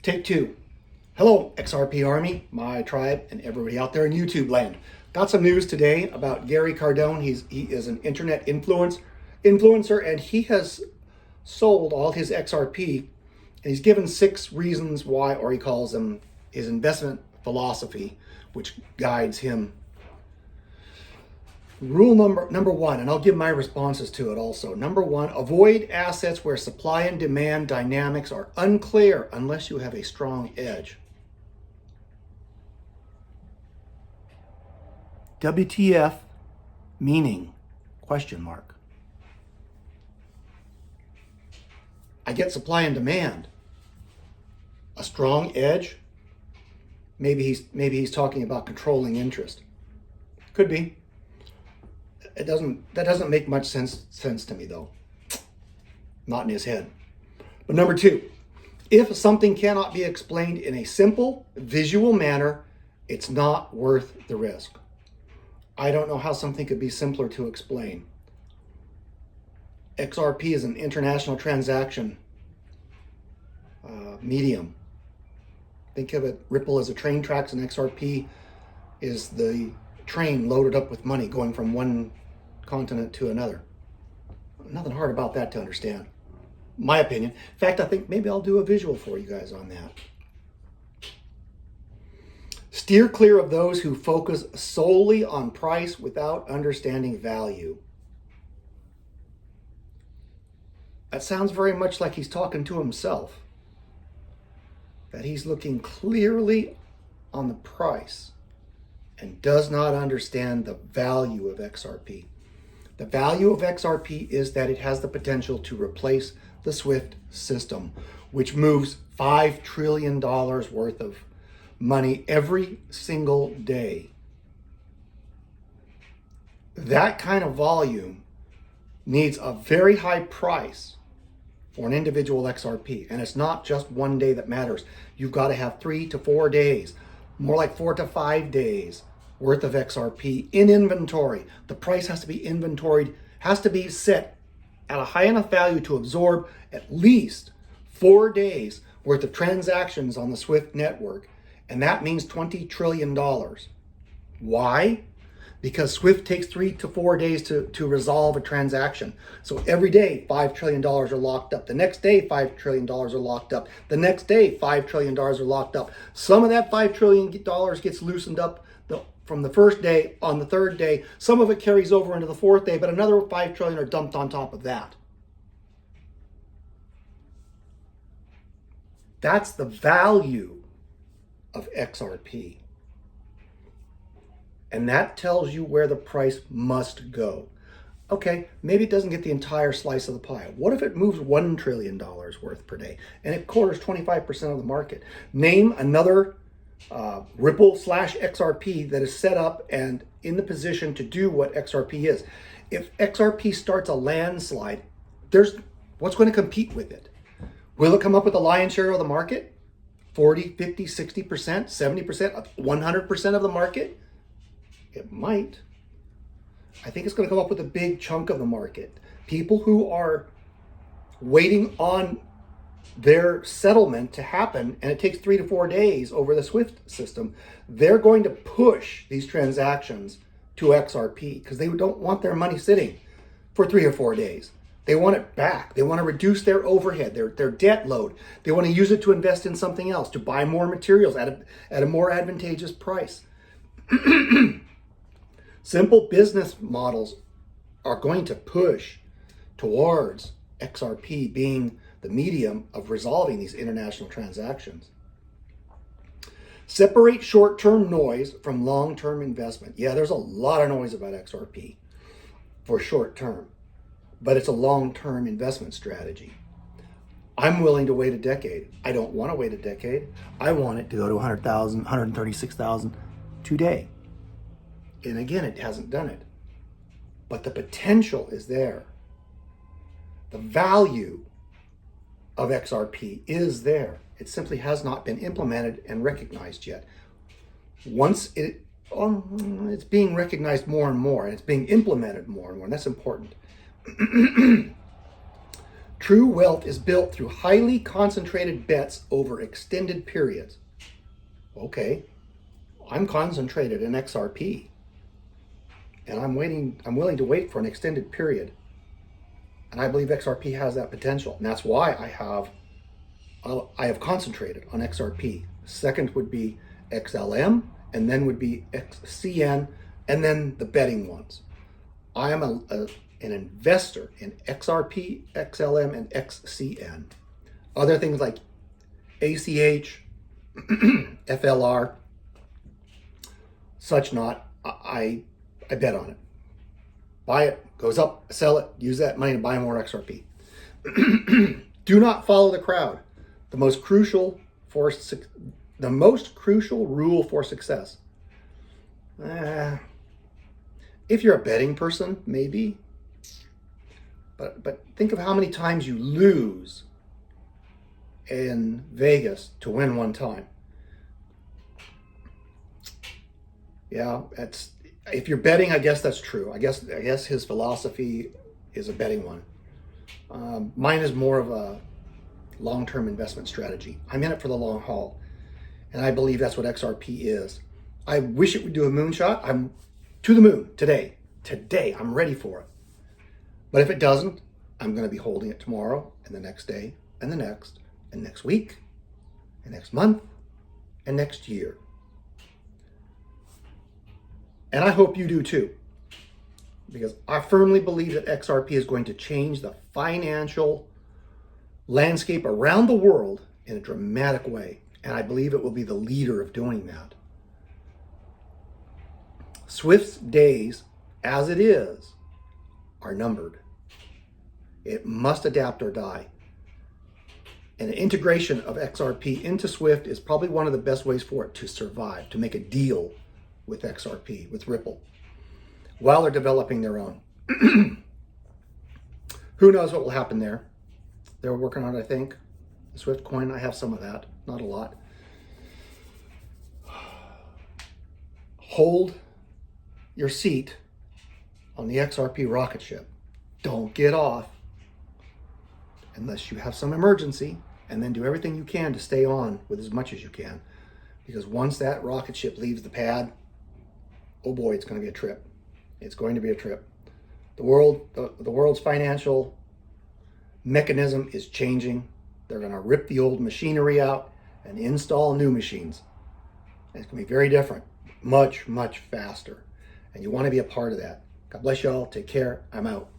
Take two. Hello, XRP Army, my tribe, and everybody out there in YouTube land. Got some news today about Gary Cardone. He is an internet influencer, and he has sold all his XRP, and he's given 6 reasons why, or he calls them his investment philosophy, which guides him. Rule number 1, and I'll give my responses to it also. Number 1, avoid assets where supply and demand dynamics are unclear unless you have a strong edge. WTF meaning? Question mark. I get supply and demand. A strong edge? Maybe he's talking about controlling interest. Could be. That doesn't make much sense to me though. Not in his head. But number 2, if something cannot be explained in a simple visual manner, it's not worth the risk. I don't know how something could be simpler to explain. XRP is an international transaction medium. Think of it, Ripple as a train tracks, and XRP is the train loaded up with money going from one continent to another. Nothing hard about that to understand. My opinion. In fact, I think maybe I'll do a visual for you guys on that. Steer clear of those who focus solely on price without understanding value. That sounds very much like he's talking to himself. That he's looking clearly on the price and does not understand the value of XRP. The value of XRP is that it has the potential to replace the SWIFT system, which moves $5 trillion worth of money every single day. That kind of volume needs a very high price for an individual XRP. And it's not just one day that matters. You've got to have 3 to 4 days, more like 4 to 5 days worth of XRP in inventory. The price has to be inventoried, has to be set at a high enough value to absorb at least 4 days worth of transactions on the SWIFT network. And that means $20 trillion. Why? Because SWIFT takes 3 to 4 days to resolve a transaction. So every day, $5 trillion are locked up. The next day, $5 trillion are locked up. The next day, $5 trillion are locked up. Some of that $5 trillion gets loosened up from the first day on the third day. Some of it carries over into the fourth day, but another $5 trillion are dumped on top of that. That's the value of XRP. And that tells you where the price must go. Okay, maybe it doesn't get the entire slice of the pie. What if it moves $1 trillion worth per day and it quarters 25% of the market? Name another Ripple/XRP that is set up and in the position to do what XRP is. If XRP starts a landslide, what's going to compete with it? Will it come up with the lion's share of the market? 40, 50, 60%, 70%, 100% of the market? It might. I think it's going to come up with a big chunk of the market. People who are waiting on their settlement to happen, and it takes 3 to 4 days over the SWIFT system, they're going to push these transactions to XRP because they don't want their money sitting for 3 or 4 days. They want it back. They want to reduce their overhead, their debt load. They want to use it to invest in something else, to buy more materials at a more advantageous price. Simple business models are going to push towards XRP being the medium of resolving these international transactions. Separate short-term noise from long-term investment. Yeah, there's a lot of noise about XRP for short-term, but it's a long-term investment strategy. I'm willing to wait a decade. I don't want to wait a decade. I want it to go to 100,000, 136,000 today. And again, it hasn't done it. But the potential is there. The value of XRP is there. It simply has not been implemented and recognized yet. Once it's being recognized more and more, and it's being implemented more and more, and that's important. True wealth is built through highly concentrated bets over extended periods. Okay, I'm concentrated in XRP, and I'm willing to wait for an extended period. And I believe XRP has that potential. And that's why I have concentrated on XRP. Second would be XLM, and then would be XCN, and then the betting ones. I am an investor in XRP, XLM, and XCN. Other things like ACH, FLR, such not, I bet on it. Buy it, goes up, sell it, use that money to buy more XRP. Do not follow the crowd. The most crucial rule for success. If you're a betting person, maybe. But think of how many times you lose in Vegas to win one time. Yeah, if you're betting, I guess that's true. I guess his philosophy is a betting one. Mine is more of a long-term investment strategy. I'm in it for the long haul, and I believe that's what XRP is. I wish it would do a moonshot. I'm to the moon today. Today, I'm ready for it. But if it doesn't, I'm going to be holding it tomorrow, and the next day, and the next, and next week, and next month, and next year. And I hope you do too, because I firmly believe that XRP is going to change the financial landscape around the world in a dramatic way. And I believe it will be the leader of doing that. Swift's days, as it is, are numbered. It must adapt or die. And the integration of XRP into Swift is probably one of the best ways for it to survive, to make a deal with XRP, with Ripple, while they're developing their own. Who knows what will happen there? They're working on it, I think. The Swift coin, I have some of that, not a lot. Hold your seat on the XRP rocket ship. Don't get off unless you have some emergency, and then do everything you can to stay on with as much as you can. Because once that rocket ship leaves the pad, oh boy, it's going to be a trip. It's going to be a trip. The world's financial mechanism is changing. They're going to rip the old machinery out and install new machines. And it's going to be very different, much, much faster. And you want to be a part of that. God bless y'all. Take care. I'm out.